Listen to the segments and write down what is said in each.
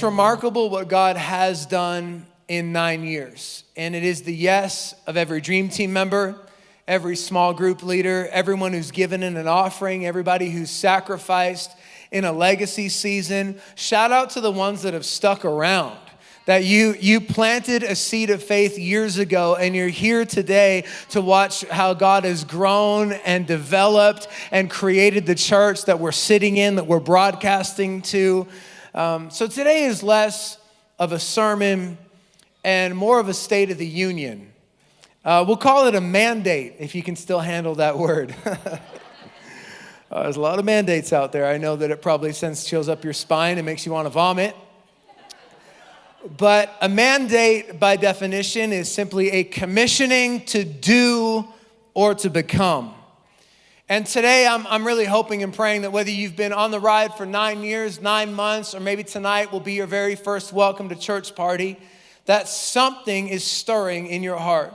remarkable what God has done in 9 years. And it is the yes of every Dream Team member, every small group leader, everyone who's given in an offering, everybody who's sacrificed in a legacy season. Shout out to the ones that have stuck around. That you planted a seed of faith years ago, and you're here today to watch how God has grown and developed and created the church that we're sitting in, that we're broadcasting to. So today is less of a sermon and more of a State of the Union. We'll call it a mandate, if you can still handle that word. There's a lot of mandates out there. I know that it probably sends chills up your spine and makes you want to vomit. But a mandate, by definition, is simply a commissioning to do or to become. And today, I'm really hoping and praying that whether you've been on the ride for 9 years, 9 months, or maybe tonight will be your very first welcome to church party, that something is stirring in your heart.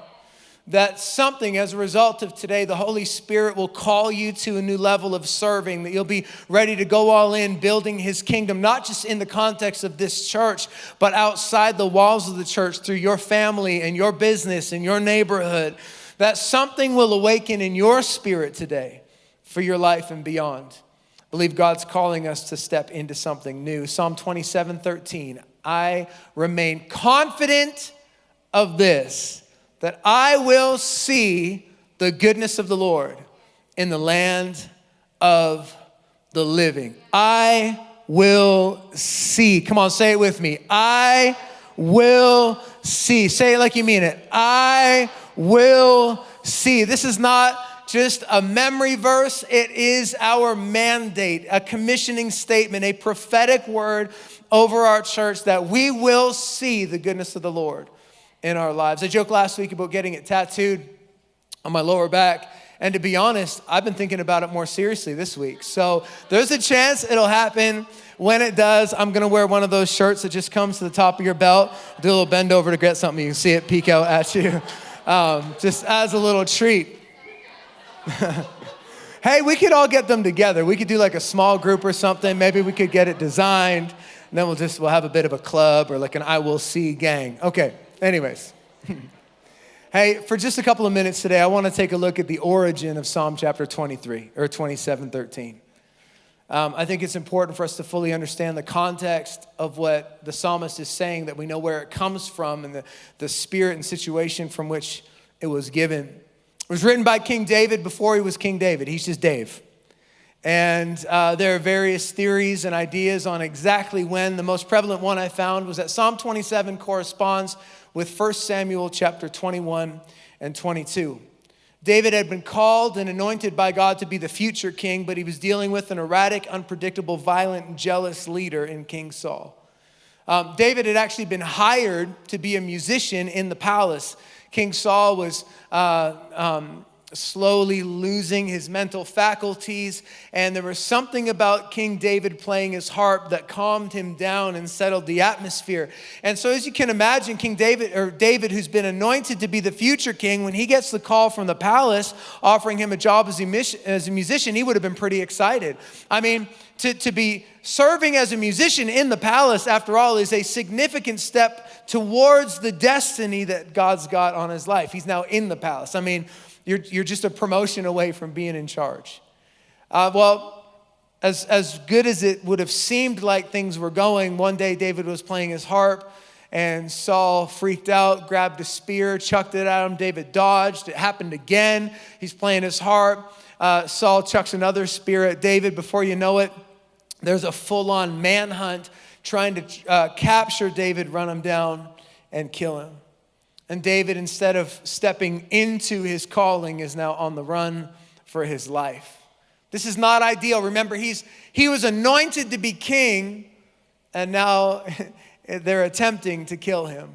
That something, as a result of today, the Holy Spirit will call you to a new level of serving, that you'll be ready to go all in building His kingdom, not just in the context of this church, but outside the walls of the church through your family and your business and your neighborhood. That something will awaken in your spirit today for your life and beyond. I believe God's calling us to step into something new. Psalm 27:13, I remain confident of this, that I will see the goodness of the Lord in the land of the living. I will see. Come on, say it with me. I will see. Say it like you mean it. I will see. This is not just a memory verse. It is our mandate, a commissioning statement, a prophetic word over our church that we will see the goodness of the Lord in our lives. I joked last week about getting it tattooed on my lower back. And to be honest, I've been thinking about it more seriously this week. So there's a chance it'll happen. When it does, I'm gonna wear one of those shirts that just comes to the top of your belt. Do a little bend over to get something. You can see it peek out at you. Just as a little treat. Hey, we could all get them together. We could do like a small group or something. Maybe we could get it designed. And then we'll have a bit of a club or like an I will see gang. Okay. Anyways, hey, for just a couple of minutes today, I want to take a look at the origin of Psalm chapter 23 or 27:13. I think it's important for us to fully understand the context of what the psalmist is saying, that we know where it comes from and the spirit and situation from which it was given. It was written by King David before he was King David. He's just Dave. And there are various theories and ideas on exactly when. The most prevalent one I found was that Psalm 27 corresponds with 1 Samuel chapter 21 and 22. David had been called and anointed by God to be the future king, but he was dealing with an erratic, unpredictable, violent, and jealous leader in King Saul. David had actually been hired to be a musician in the palace. King Saul was slowly losing his mental faculties, and there was something about King David playing his harp that calmed him down and settled the atmosphere. And so, as you can imagine, King David, or David, who's been anointed to be the future king, when he gets the call from the palace offering him a job as a musician, he would have been pretty excited. I mean, to be serving as a musician in the palace, after all, is a significant step towards the destiny that God's got on his life. He's now in the palace. I mean, you're just a promotion away from being in charge. As good as it would have seemed like things were going, one day David was playing his harp and Saul freaked out, grabbed a spear, chucked it at him. David dodged. It happened again. He's playing his harp. Saul chucks another spear at David. Before you know it, there's a full-on manhunt trying to capture David, run him down, and kill him. And David, instead of stepping into his calling, is now on the run for his life. This is not ideal. Remember, he was anointed to be king, and now they're attempting to kill him.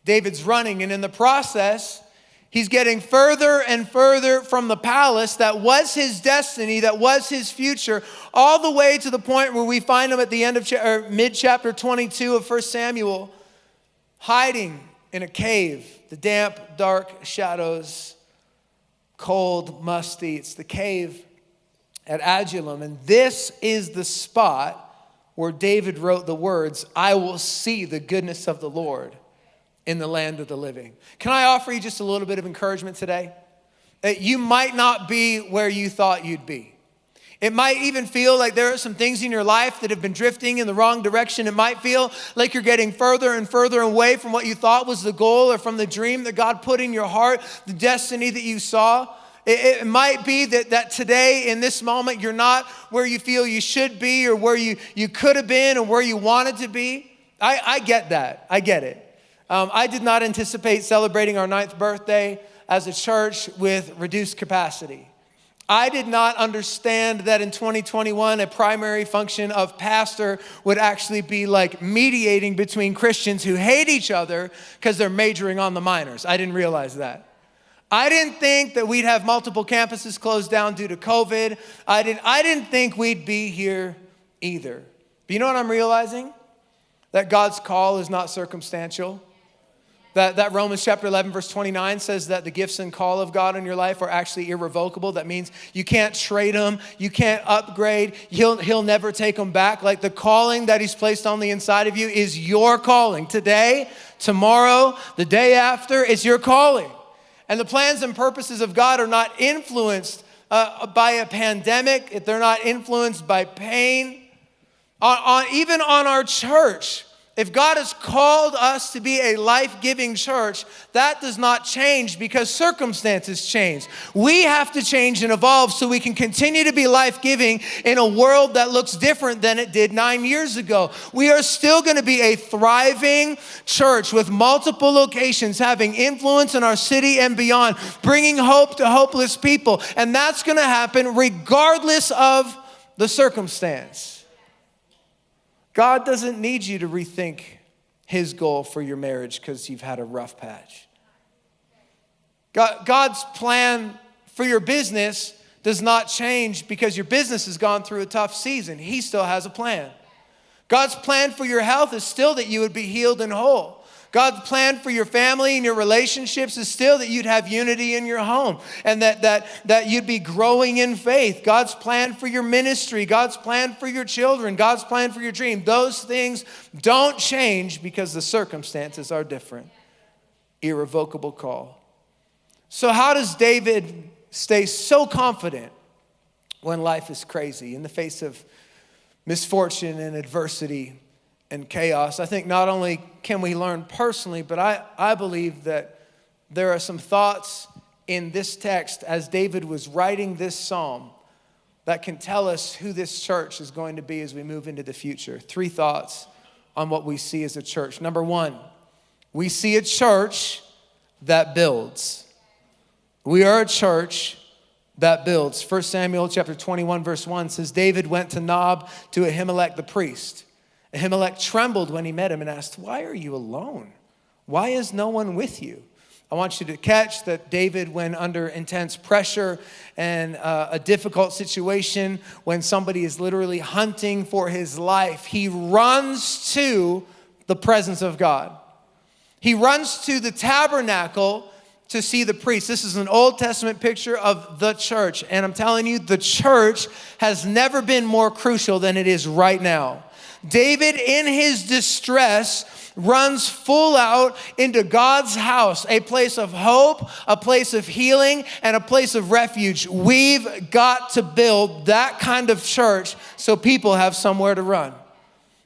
David's running, and in the process, he's getting further and further from the palace that was his destiny, that was his future, all the way to the point where we find him at the end of mid-chapter 22 of 1 Samuel, hiding in a cave, the damp, dark shadows, cold, musty. It's the cave at Adullam. And this is the spot where David wrote the words, "I will see the goodness of the Lord in the land of the living." Can I offer you just a little bit of encouragement today? That you might not be where you thought you'd be. It might even feel like there are some things in your life that have been drifting in the wrong direction. It might feel like you're getting further and further away from what you thought was the goal or from the dream that God put in your heart, the destiny that you saw. It might be that today, in this moment, you're not where you feel you should be or where you could have been or where you wanted to be. I get that. I get it. I did not anticipate celebrating our 9th birthday as a church with reduced capacity. I did not understand that in 2021, a primary function of pastor would actually be like mediating between Christians who hate each other because they're majoring on the minors. I didn't realize that. I didn't think that we'd have multiple campuses closed down due to COVID. I didn't think we'd be here either. But you know what I'm realizing? That God's call is not circumstantial. That Romans chapter 11, verse 29 says that the gifts and call of God in your life are actually irrevocable. That means you can't trade them. You can't upgrade. He'll never take them back. Like the calling that he's placed on the inside of you is your calling. Today, tomorrow, the day after, it's your calling. And the plans and purposes of God are not influenced by a pandemic. They're not influenced by pain. Even on our church. If God has called us to be a life-giving church, that does not change because circumstances change. We have to change and evolve so we can continue to be life-giving in a world that looks different than it did 9 years ago. We are still going to be a thriving church with multiple locations, having influence in our city and beyond, bringing hope to hopeless people. And that's going to happen regardless of the circumstance. God doesn't need you to rethink his goal for your marriage because you've had a rough patch. God's plan for your business does not change because your business has gone through a tough season. He still has a plan. God's plan for your health is still that you would be healed and whole. God's plan for your family and your relationships is still that you'd have unity in your home and that you'd be growing in faith. God's plan for your ministry, God's plan for your children, God's plan for your dream. Those things don't change because the circumstances are different. Irrevocable call. So how does David stay so confident when life is crazy in the face of misfortune and adversity and chaos? I think not only can we learn personally, but I believe that there are some thoughts in this text as David was writing this psalm that can tell us who this church is going to be as we move into the future. 3 thoughts on what we see as a church. Number 1, we see a church that builds. We are a church that builds. 1 Samuel chapter 21 verse 1 says, David went to Nob to Ahimelech the priest. Ahimelech trembled when he met him and asked, "Why are you alone? Why is no one with you?" I want you to catch that David, when under intense pressure and a difficult situation, when somebody is literally hunting for his life, he runs to the presence of God. He runs to the tabernacle to see the priest. This is an Old Testament picture of the church. And I'm telling you, the church has never been more crucial than it is right now. David, in his distress, runs full out into God's house, a place of hope, a place of healing, and a place of refuge. We've got to build that kind of church so people have somewhere to run.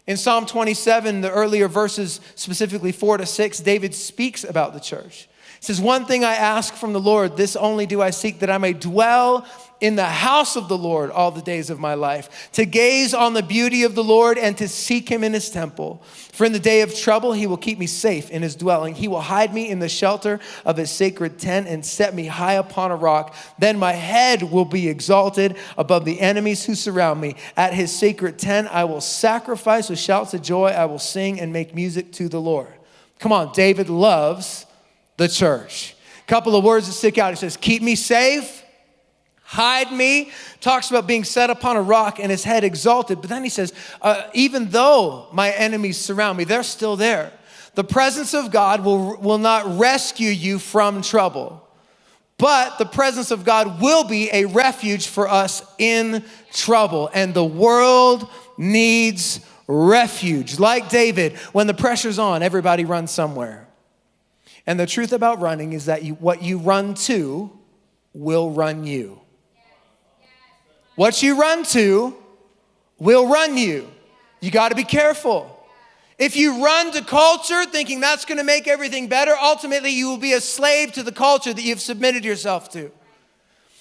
In Psalm 27, the earlier verses, specifically 4-6, David speaks about the church. He says, "One thing I ask from the Lord, this only do I seek, that I may dwell in the house of the Lord all the days of my life, to gaze on the beauty of the Lord and to seek him in his temple. For in the day of trouble, he will keep me safe in his dwelling. He will hide me in the shelter of his sacred tent and set me high upon a rock. Then my head will be exalted above the enemies who surround me. At his sacred tent, I will sacrifice with shouts of joy. I will sing and make music to the Lord." Come on, David loves the church. A couple of words that stick out. He says, keep me safe, hide me. Talks about being set upon a rock and his head exalted. But then he says, even though my enemies surround me, they're still there. The presence of God will not rescue you from trouble. But the presence of God will be a refuge for us in trouble. And the world needs refuge. Like David, when the pressure's on, everybody runs somewhere. And the truth about running is that what you run to will run you. What you run to will run you. You got to be careful. If you run to culture thinking that's going to make everything better, ultimately you will be a slave to the culture that you've submitted yourself to.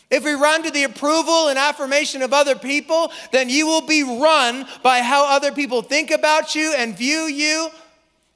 If we run to the approval and affirmation of other people, then you will be run by how other people think about you and view you.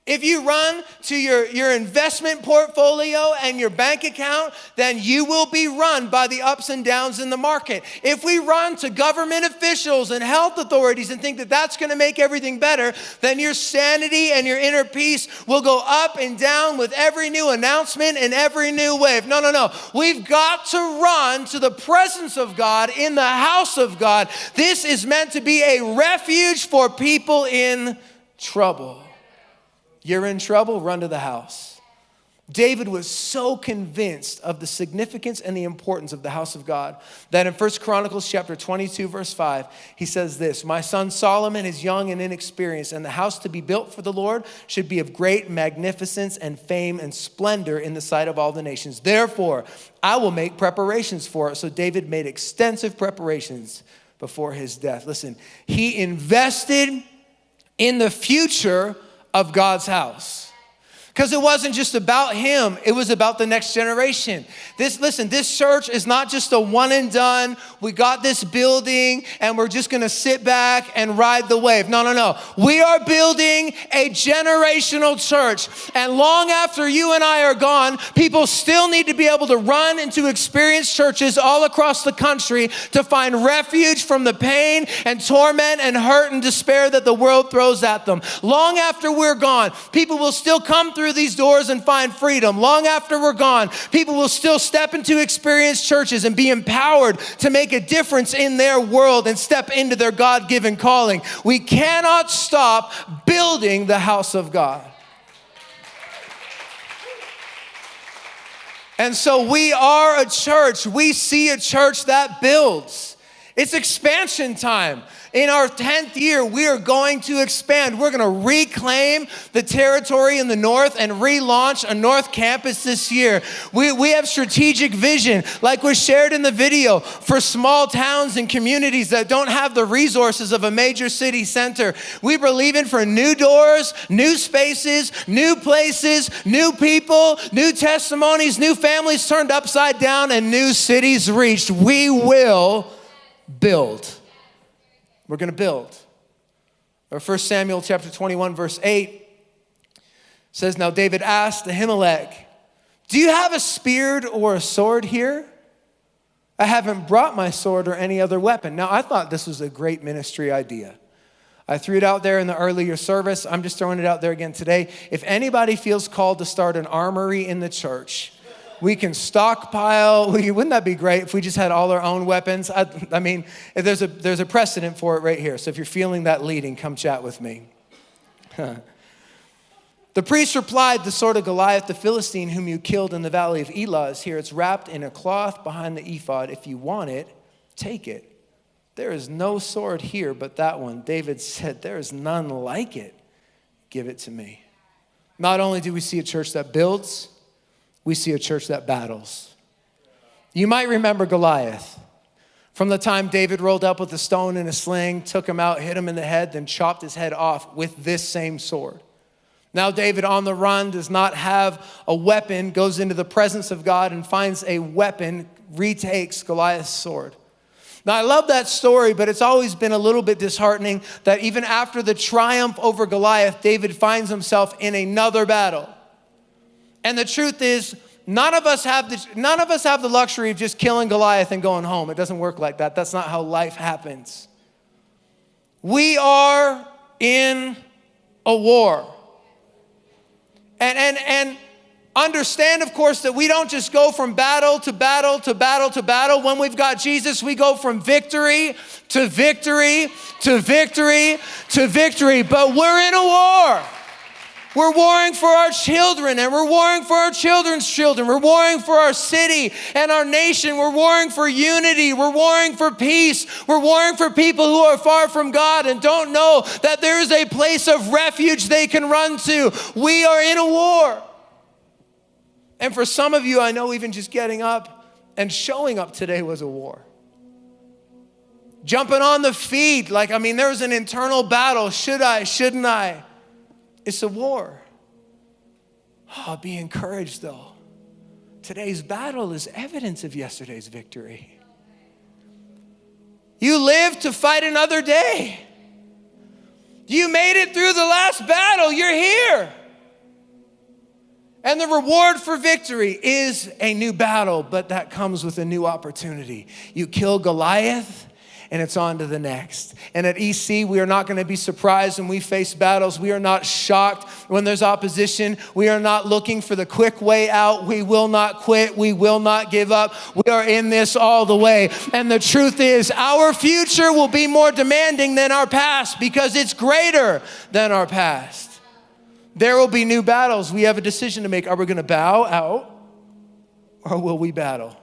If you run to your investment portfolio and your bank account, then you will be run by the ups and downs in the market. If we run to government officials and health authorities and think that that's going to make everything better, then your sanity and your inner peace will go up and down with every new announcement and every new wave. No. We've got to run to the presence of God in the house of God. This is meant to be a refuge for people in trouble. You're in trouble, run to the house. David was so convinced of the significance and the importance of the house of God that in 1 Chronicles chapter 22, verse 5, he says this, "My son Solomon is young and inexperienced, and the house to be built for the Lord should be of great magnificence and fame and splendor in the sight of all the nations. Therefore, I will make preparations for it." So David made extensive preparations before his death. Listen, he invested in the future of God's house. Because it wasn't just about him, it was about the next generation. This church is not just a one and done, we got this building and we're just gonna sit back and ride the wave. No. We are building a generational church. And long after you and I are gone, people still need to be able to run into experienced churches all across the country to find refuge from the pain and torment and hurt and despair that the world throws at them. Long after we're gone, people will still come through these doors and find freedom. Long after we're gone, people will still step into experienced churches and be empowered to make a difference in their world and step into their God-given calling. We cannot stop building the house of God. And so we are a church. We see a church that builds. It's expansion time. In our 10th year, we are going to expand. We're going to reclaim the territory in the north and relaunch a north campus this year. We have strategic vision, like was shared in the video, for small towns and communities that don't have the resources of a major city center. We believe in for new doors, new spaces, new places, new people, new testimonies, new families turned upside down, and new cities reached. We will build. We're going to build. Or 1 Samuel chapter 21, verse 8 says, "Now David asked Ahimelech, 'Do you have a spear or a sword here? I haven't brought my sword or any other weapon.'" Now, I thought this was a great ministry idea. I threw it out there in the earlier service. I'm just throwing it out there again today. If anybody feels called to start an armory in the church, we can stockpile. Wouldn't that be great if we just had all our own weapons? I mean, there's a precedent for it right here. So if you're feeling that leading, come chat with me. The priest replied, "The sword of Goliath, the Philistine, whom you killed in the valley of Elah, is here. It's wrapped in a cloth behind the ephod. If you want it, take it. There is no sword here but that one." David said, "There is none like it. Give it to me." Not only do we see a church that builds, we see a church that battles. You might remember Goliath. From the time David rolled up with a stone and a sling, took him out, hit him in the head, then chopped his head off with this same sword. Now David, on the run, does not have a weapon, goes into the presence of God and finds a weapon, retakes Goliath's sword. Now, I love that story, but it's always been a little bit disheartening that even after the triumph over Goliath, David finds himself in another battle. And the truth is, none of us have the luxury of just killing Goliath and going home. It doesn't work like that. That's not how life happens. We are in a war. And understand, of course, that we don't just go from battle to battle to battle to battle. When we've got Jesus, we go from victory to victory to victory to victory. But we're in a war. We're warring for our children, and we're warring for our children's children. We're warring for our city and our nation. We're warring for unity. We're warring for peace. We're warring for people who are far from God and don't know that there is a place of refuge they can run to. We are in a war. And for some of you, I know even just getting up and showing up today was a war. Jumping on the feet, there's an internal battle. Should I? Shouldn't I? It's a war. Oh, be encouraged though. Today's battle is evidence of yesterday's victory. You live to fight another day. You made it through the last battle. You're here. And the reward for victory is a new battle, but that comes with a new opportunity. You kill Goliath, and it's on to the next. And at EC, we are not going to be surprised when we face battles. We are not shocked when there's opposition. We are not looking for the quick way out. We will not quit. We will not give up. We are in this all the way. And the truth is, our future will be more demanding than our past because it's greater than our past. There will be new battles. We have a decision to make. Are we going to bow out or will we battle?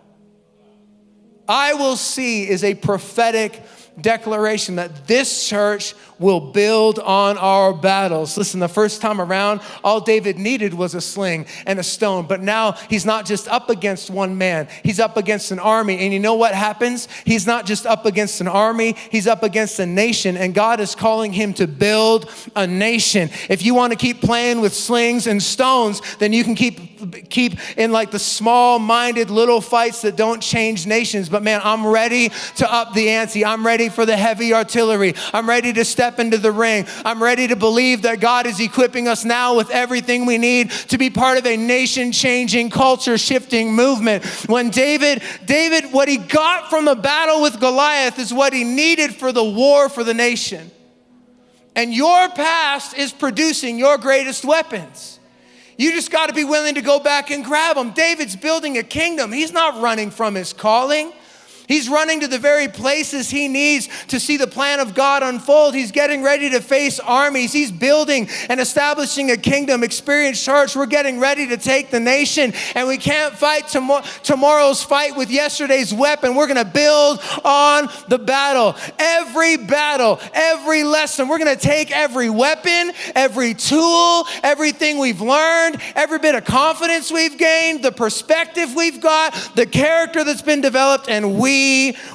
I will see is a prophetic declaration that this church will build on our battles. Listen, the first time around, all David needed was a sling and a stone. But now he's not just up against one man. He's up against an army. And you know what happens? He's not just up against an army. He's up against a nation. And God is calling him to build a nation. If you want to keep playing with slings and stones, then you can keep in the small-minded little fights that don't change nations. But man, I'm ready to up the ante. I'm ready for the heavy artillery. I'm ready to step into the ring. I'm ready to believe that God is equipping us now with everything we need to be part of a nation-changing, culture-shifting movement. When David, what he got from the battle with Goliath is what he needed for the war for the nation. And your past is producing your greatest weapons. You just got to be willing to go back and grab them. David's building a kingdom. He's not running from his calling. He's running to the very places he needs to see the plan of God unfold. He's getting ready to face armies. He's building and establishing a kingdom. Experience Church, we're getting ready to take the nation, and we can't fight tomorrow's fight with yesterday's weapon. We're going to build on the battle, every lesson. We're going to take every weapon, every tool, everything we've learned, every bit of confidence we've gained, the perspective we've got, the character that's been developed, and we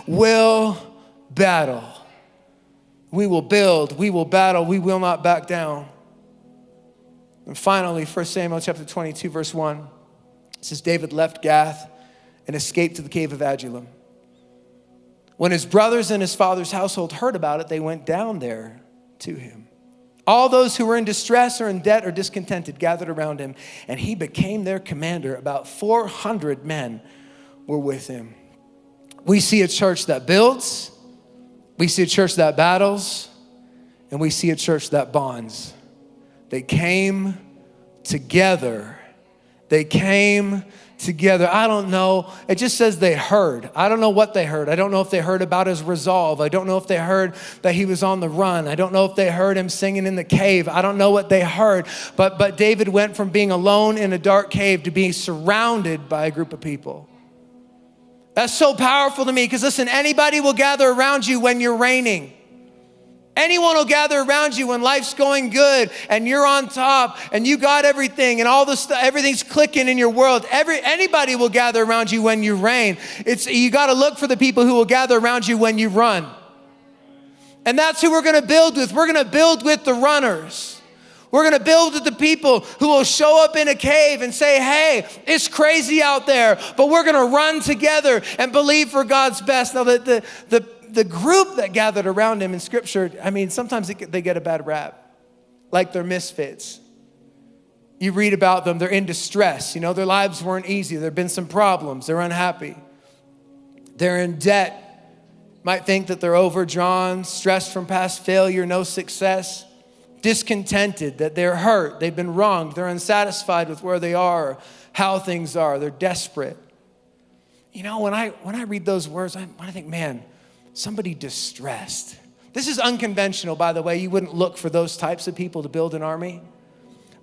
will battle. We will build. We will battle. We will not back down. And finally, 1 Samuel chapter 22, verse 1, it says, David left Gath and escaped to the cave of Adullam. When his brothers and his father's household heard about it, they went down there to him. All those who were in distress or in debt or discontented gathered around him, and he became their commander. About 400 men were with him. We see a church that builds, we see a church that battles, and we see a church that bonds. They came together. They came together. I don't know. It just says they heard. I don't know what they heard. I don't know if they heard about his resolve. I don't know if they heard that he was on the run. I don't know if they heard him singing in the cave. I don't know what they heard. But David went from being alone in a dark cave to being surrounded by a group of people. That's so powerful to me because listen, anybody will gather around you when you're reigning. Anyone will gather around you when life's going good and you're on top and you got everything and all this, everything's clicking in your world. Anybody will gather around you when you reign. You got to look for the people who will gather around you when you run. And that's who we're going to build with. We're going to build with the runners. We're going to build with the people who will show up in a cave and say, hey, it's crazy out there, but we're going to run together and believe for God's best. Now, the group that gathered around him in Scripture, sometimes they get a bad rap, like they're misfits. You read about them, they're in distress. Their lives weren't easy. There have been some problems. They're unhappy. They're in debt. Might think that they're overdrawn, stressed from past failure, no success. Discontented, that they're hurt, they've been wronged, they're unsatisfied with where they are, how things are, they're desperate. When I read those words, I think, man, somebody distressed. This is unconventional, by the way. You wouldn't look for those types of people to build an army.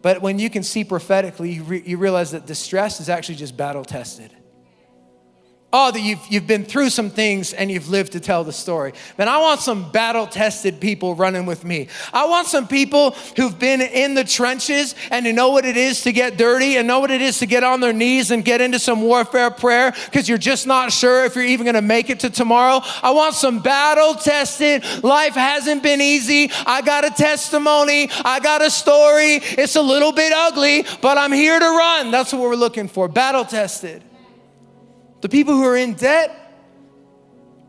But when you can see prophetically, you realize that distress is actually just battle tested. Oh, that you've been through some things and you've lived to tell the story. Man, I want some battle-tested people running with me. I want some people who've been in the trenches and who know what it is to get dirty and know what it is to get on their knees and get into some warfare prayer because you're just not sure if you're even going to make it to tomorrow. I want some battle-tested. Life hasn't been easy. I got a testimony. I got a story. It's a little bit ugly, but I'm here to run. That's what we're looking for, battle-tested. The people who are in debt,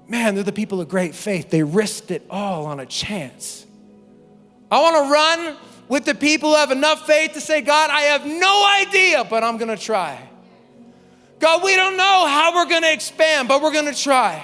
man, they're the people of great faith. They risked it all on a chance. I want to run with the people who have enough faith to say, God, I have no idea, but I'm going to try. God, we don't know how we're going to expand, but we're going to try.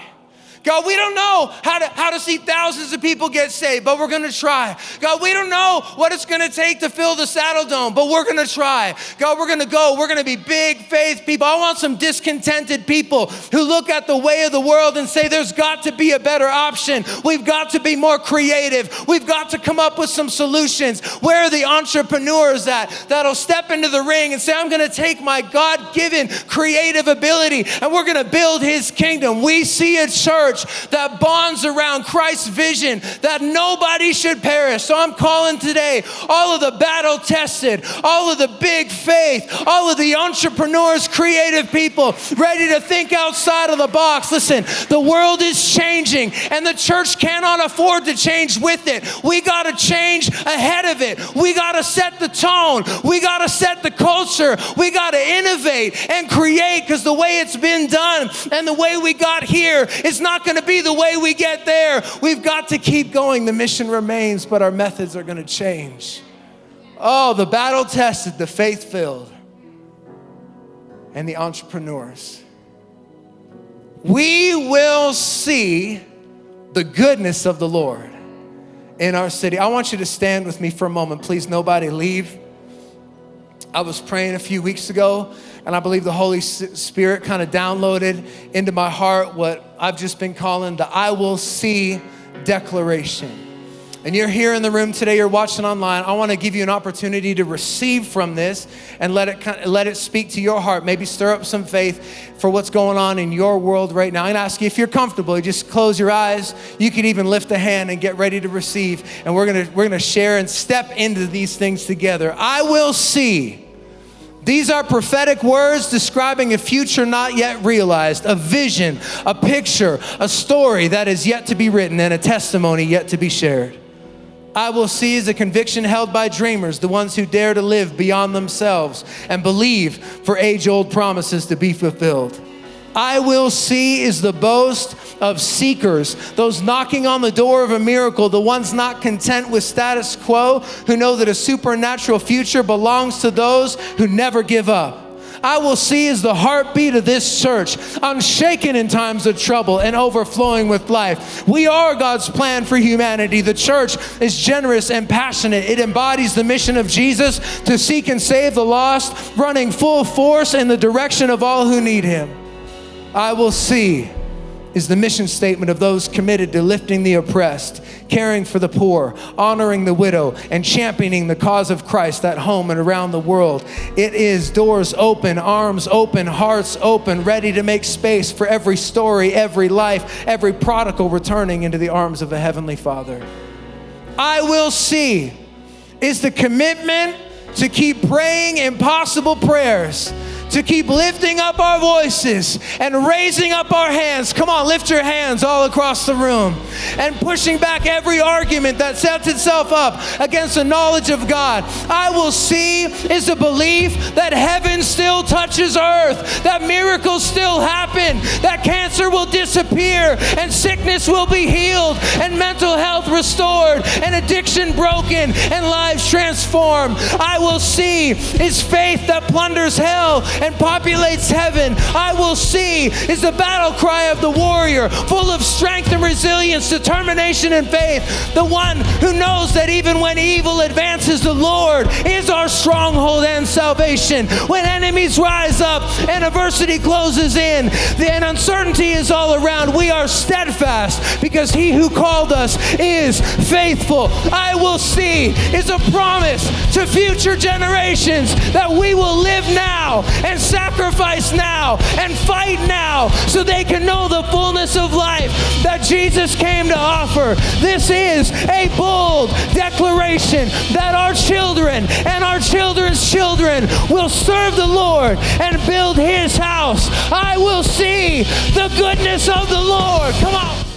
God, we don't know how to see thousands of people get saved, but we're going to try. God, we don't know what it's going to take to fill the Saddle Dome, but we're going to try. God, we're going to go. We're going to be big faith people. I want some discontented people who look at the way of the world and say, there's got to be a better option. We've got to be more creative. We've got to come up with some solutions. Where are the entrepreneurs that'll step into the ring and say, I'm going to take my God-given creative ability and we're going to build his kingdom. We see a church that bonds around Christ's vision, that nobody should perish. So I'm calling today all of the battle-tested, all of the big faith, all of the entrepreneurs, creative people, ready to think outside of the box. Listen, the world is changing, and the church cannot afford to change with it. We got to change ahead of it. We got to set the tone. We got to set the culture. We got to innovate and create, because the way it's been done and the way we got here is not going to be the way we get there. We've got to keep going. The mission remains, but our methods are going to change. Oh, the battle tested, the faith filled, and the entrepreneurs. We will see the goodness of the Lord in our city. I want you to stand with me for a moment. Please, nobody leave. I was praying a few weeks ago, and I believe the Holy Spirit kind of downloaded into my heart what I've just been calling the I will see declaration. And you're here in the room today, you're watching online. I want to give you an opportunity to receive from this and let it speak to your heart. Maybe stir up some faith for what's going on in your world right now. And ask you, if you're comfortable, you just close your eyes. You could even lift a hand and get ready to receive. And we're gonna share and step into these things together. I will see. These are prophetic words describing a future not yet realized, a vision, a picture, a story that is yet to be written, and a testimony yet to be shared. I will see is a conviction held by dreamers, the ones who dare to live beyond themselves and believe for age-old promises to be fulfilled. I will see is the boast of seekers, those knocking on the door of a miracle, the ones not content with status quo, who know that a supernatural future belongs to those who never give up. I will see is the heartbeat of this church, unshaken in times of trouble and overflowing with life. We are God's plan for humanity. The church is generous and passionate. It embodies the mission of Jesus to seek and save the lost, running full force in the direction of all who need him. I will see is the mission statement of those committed to lifting the oppressed, caring for the poor, honoring the widow, and championing the cause of Christ at home and around the world. It is doors open, arms open, hearts open, ready to make space for every story, every life, every prodigal returning into the arms of a heavenly Father. I will see is the commitment to keep praying impossible prayers, to keep lifting up our voices and raising up our hands. Come on, lift your hands all across the room. And pushing back every argument that sets itself up against the knowledge of God. I will see is a belief that heaven still touches earth, that miracles still happen, that cancer will disappear and sickness will be healed and mental health restored and addiction broken and lives transformed. I will see is faith that plunders hell and populates heaven. I will see is the battle cry of the warrior, full of strength and resilience, determination and faith. The one who knows that even when evil advances, the Lord is our stronghold and salvation. When enemies rise up and adversity closes in, then uncertainty is all around, we are steadfast because he who called us is faithful. I will see is a promise to future generations that we will live now and sacrifice now and fight now so they can know the fullness of life that Jesus came to offer. This is a bold declaration that our children and our children's children will serve the Lord and build his house. I will see the goodness of the Lord. Come on.